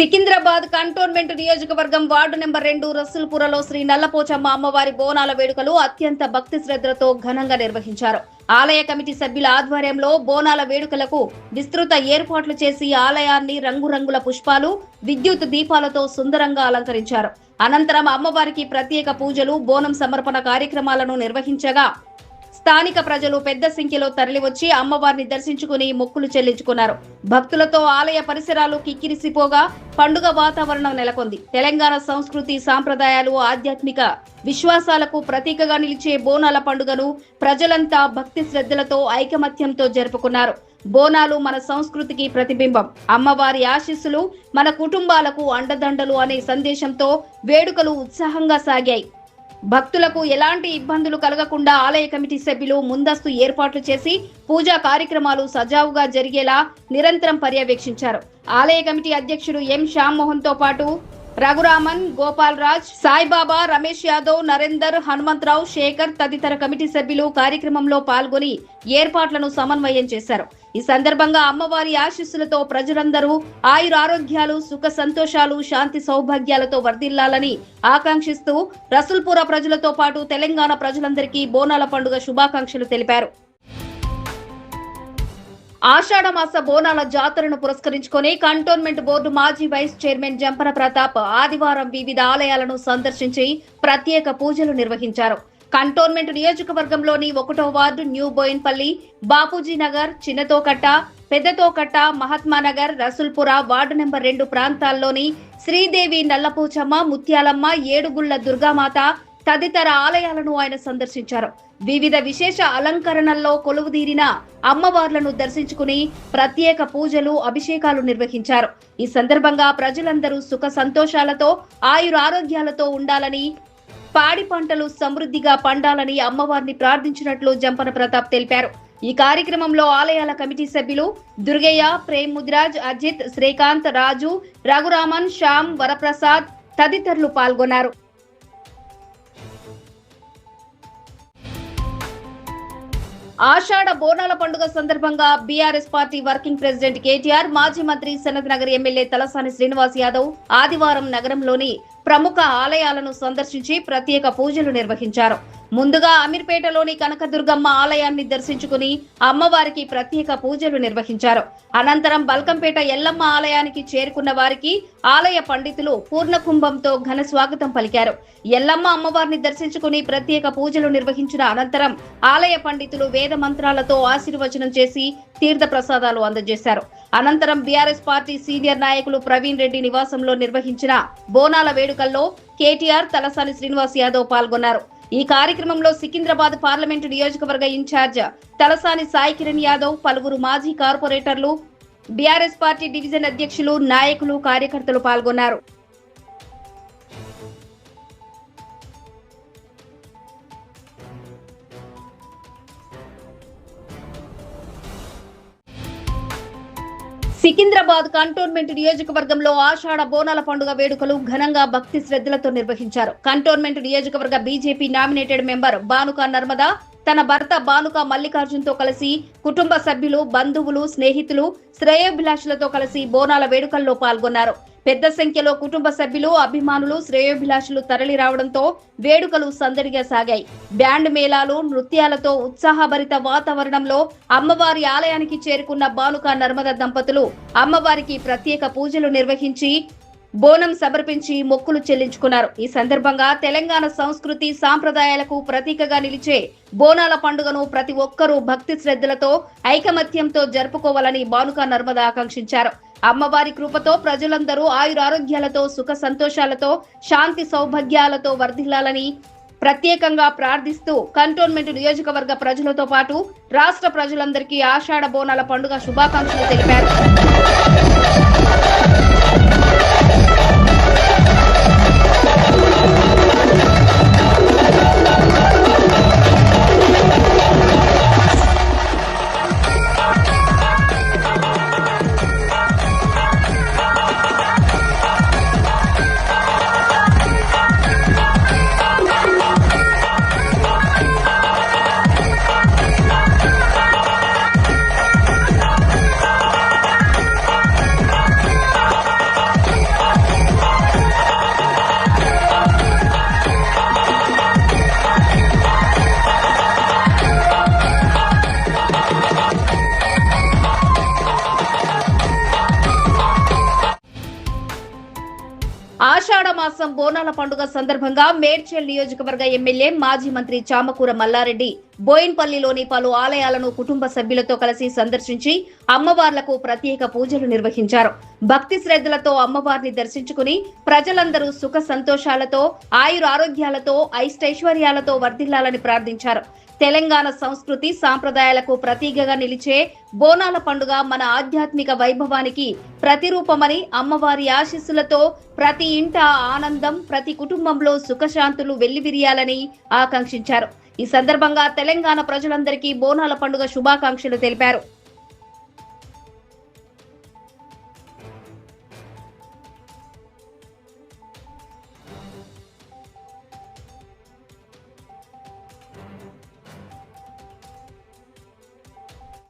Secunderabad cantonment నియోజకవర్గం ward number 2 రసూల్పురలో Shri Nalla Pochamma అమ్మవారి బోనాల వేడుకలు అత్యంత భక్తి శ్రద్ధలతో ఘనంగా నిర్వహించారు. ఆలయ కమిటీ సభ్యుల ఆధ్వర్యంలో బోనాల వేడుకలకు విస్తృత ఏర్పాట్లు చేసి ఆలయాన్ని రంగురంగుల పుష్పాలు, విద్యుత్ దీపాలతో సుందరంగా అలంకరించారు. అనంతరం అమ్మవారికి ప్రత్యేక పూజలు, బోనం సమర్పణ కార్యక్రమాలను నిర్వహించగా స్థానిక ప్రజలు పెద్ద సంఖ్యలో తరలివచ్చి అమ్మవారిని దర్శించుకుని మొక్కులు చెల్లించుకున్నారు. భక్తులతో ఆలయ పరిసరాలు కిక్కిరిసిపోగా పండుగ వాతావరణం నెలకొంది. తెలంగాణ సంస్కృతి, సాంప్రదాయాలు, ఆధ్యాత్మిక విశ్వాసాలకు ప్రతీకగా నిలిచే బోనాల పండుగను ప్రజలంతా భక్తి శ్రద్ధలతో ఐకమత్యంతో జరుపుకున్నారు. బోనాలు మన సంస్కృతికి ప్రతిబింబం. అమ్మవారి ఆశీస్సులు మన కుటుంబాలకు అండదండలు అనే సందేశంతో వేడుకలు ఉత్సాహంగా సాగాయి. భక్తులకు ఎలాంటి ఇబ్బందులు కలగకుండా ఆలయ కమిటీ సభ్యులు ముందస్తు ఏర్పాట్లు చేసి పూజా కార్యక్రమాలు సజావుగా జరిగేలా నిరంతరం పర్యవేక్షించారు. ఆలయ కమిటీ అధ్యక్షుడు ఎం శ్యామ్మోహన్ తో పాటు రఘురామన్, గోపాల్ రాజ్, సాయిబాబా, రమేష్ యాదవ్, నరేందర్, హనుమంతరావు, శేఖర్ తదితర కమిటీ సభ్యులు కార్యక్రమంలో పాల్గొని ఏర్పాట్లను సమన్వయం చేశారు. ఈ సందర్భంగా అమ్మవారి ఆశీస్సులతో ప్రజలందరూ ఆయురారోగ్యాలు, సుఖ సంతోషాలు, శాంతి సౌభాగ్యాలతో వర్ధిల్లాలని ఆకాంక్షిస్తూ రసూల్పుర ప్రజలతో పాటు తెలంగాణ ప్రజలందరికీ బోనాల పండుగ శుభాకాంక్షలు తెలిపారు. ఆషాఢమాస బోనాల జాతరను పురస్కరించుకుని కంటోన్మెంట్ బోర్డు మాజీ వైస్ చైర్మన్ జంపన ప్రతాప్ ఆదివారం వివిధ ఆలయాలను సందర్శించి ప్రత్యేక పూజలు నిర్వహించారు. కంటోన్మెంట్ నియోజకవర్గంలోని 1వ ward New Boinpally, Bapuji Nagar, Chinnathokatta, Peddathokatta, Mahatmanagar, Rasoolpura, ward number 2 ప్రాంతాల్లోని శ్రీదేవి, నల్లపోచమ్మ, ముత్యాలమ్మ, ఏడుగుళ్ల దుర్గామాత తదితర ఆలయాలను ఆయన సందర్శించారు. వివిధ విశేష అలంకరణల్లో కొలువుదీరిన అమ్మవార్లను దర్శించుకుని ప్రత్యేక పూజలు, అభిషేకాలు నిర్వహించారు. ఈ సందర్భంగా ప్రజలందరూ సుఖ సంతోషాలతో ఆయురారోగ్యాలతో ఉండాలని, పాడి పంటలు సమృద్ధిగా పండాలని అమ్మవారిని ప్రార్థించినట్లు జంపన ప్రతాప్ తెలిపారు. ఈ కార్యక్రమంలో ఆలయాల కమిటీ సభ్యులు దుర్గయ్య, ప్రేమ్ ముదిరాజ్, అజిత్, శ్రీకాంత్, రాజు, రఘురామన్, శ్యామ్, వరప్రసాద్ తదితరులు పాల్గొన్నారు. ఆషాఢ బోనాల పండుగ సందర్భంగా BRS party working president KTR, మాజీ మంత్రి సనత్ నగర్ ఎమ్మెల్యే తలసాని శ్రీనివాస్ యాదవ్ ఆదివారం నగరంలోని ప్రముఖ ఆలయాలను సందర్శించి ప్రత్యేక పూజలు నిర్వహించారు. ముందుగా అమీర్పేటలోని కనకదుర్గమ్మ ఆలయాన్ని దర్శించుకుని అమ్మవారికి ప్రత్యేక పూజలు నిర్వహించారు. అనంతరం బల్కంపేట ఎల్లమ్మ ఆలయానికి చేరుకున్న వారికి ఆలయ పండితులు పూర్ణకుంభంతో ఘన స్వాగతం పలికారు. ఎల్లమ్మ అమ్మవారిని దర్శించుకుని ప్రత్యేక పూజలు నిర్వహించిన అనంతరం ఆలయ పండితులు వేద మంత్రాలతో ఆశీర్వచనం చేసి తీర్థ ప్రసాదాలు అందజేశారు. అనంతరం బీఆర్ఎస్ పార్టీ సీనియర్ నాయకులు ప్రవీణ్ రెడ్డి నివాసంలో నిర్వహించిన బోనాల వేడుకల్లో కేటీఆర్, తలసాని శ్రీనివాస్ యాదవ్ పాల్గొన్నారు. ఈ కార్యక్రమంలో సికింద్రాబాద్ పార్లమెంటు నియోజకవర్గ ఇన్ఛార్జ్ తలసాని సాయి కిరణ్ యాదవ్, పలువురు మాజీ కార్పొరేటర్లు, బీఆర్ఎస్ పార్టీ డివిజన్ అధ్యక్షులు, నాయకులు, కార్యకర్తలు పాల్గొన్నారు. సికింద్రాబాద్ కంటోన్మెంట్ నియోజకవర్గంలో ఆషాఢ బోనాల పండుగ వేడుకలు ఘనంగా భక్తి శ్రద్ధలతో నిర్వహించారు. కంటోన్మెంట్ నియోజకవర్గ BJP nominated member Banuka Narmada తన భర్త బానుక మల్లికార్జున్ తో కలిసి కుటుంబ సభ్యులు, బంధువులు, స్నేహితులు, శ్రేయోభిలాషులతో కలిసి బోనాల వేడుకల్లో పాల్గొన్నారు. పెద్ద సంఖ్యలో కుటుంబ సభ్యులు, అభిమానులు, శ్రేయోభిలాషులు తరలి రావడంతో వేడుకలు సందడిగా సాగాయి. బ్యాండ్ మేళాలు, నృత్యాలతో ఉత్సాహభరిత వాతావరణంలో అమ్మవారి ఆలయానికి చేరుకున్న బానుక నర్మద దంపతులు అమ్మవారికి ప్రత్యేక పూజలు నిర్వహించి బోనం సమర్పించి మొక్కులు చెల్లించుకున్నారు. ఈ సందర్భంగా తెలంగాణ సంస్కృతి, సాంప్రదాయాలకు ప్రతీకగా నిలిచే బోనాల పండుగను ప్రతి ఒక్కరూ భక్తి శ్రద్ధలతో ఐకమత్యంతో జరుపుకోవాలని బానుక నర్మద ఆకాంక్షించారు. అమ్మవారి కృపతో ప్రజలందరూ ఆయురారోగ్యాలతో, సుఖ సంతోషాలతో, శాంతి సౌభాగ్యాలతో వర్ధిల్లాలని ప్రత్యేకంగా ప్రార్థిస్తూ కంటోన్మెంట్ నియోజకవర్గ ప్రజలతో పాటు రాష్ట్ర ప్రజలందరికీ ఆషాఢ బోనాల పండుగ శుభాకాంక్షలు తెలిపారు. మాసం బోనాల పండుగ సందర్భంగా మేడ్చల్ నియోజకవర్గ ఎమ్మెల్యే మాజీ మంత్రి చామకూర మల్లారెడ్డి బోయిన్పల్లిలోని పలు ఆలయాలను కుటుంబ సభ్యులతో కలిసి సందర్శించి అమ్మవార్లకు ప్రత్యేక పూజలు నిర్వహించారు. భక్తి శ్రద్ధలతో అమ్మవారిని దర్శించుకుని ప్రజలందరూ సుఖ సంతోషాలతో ఆయురారోగ్యాలతో ఐష్టైశ్వర్యాలతో వర్ధిల్లాలని ప్రార్థించారు. తెలంగాణ సంస్కృతి సాంప్రదాయాలకు ప్రతీకగా నిలిచే బోనాల పండుగ మన ఆధ్యాత్మిక వైభవానికి ప్రతిరూపమని, అమ్మవారి ఆశీస్సులతో ప్రతి ఇంట ఆనందం, ప్రతి కుటుంబంలో సుఖశాంతులు వెల్లివిరియాలని ఆకాంక్షించారు. ఈ సందర్భంగా తెలంగాణ ప్రజలందరికీ బోనాల పండుగ శుభాకాంక్షలు తెలిపారు.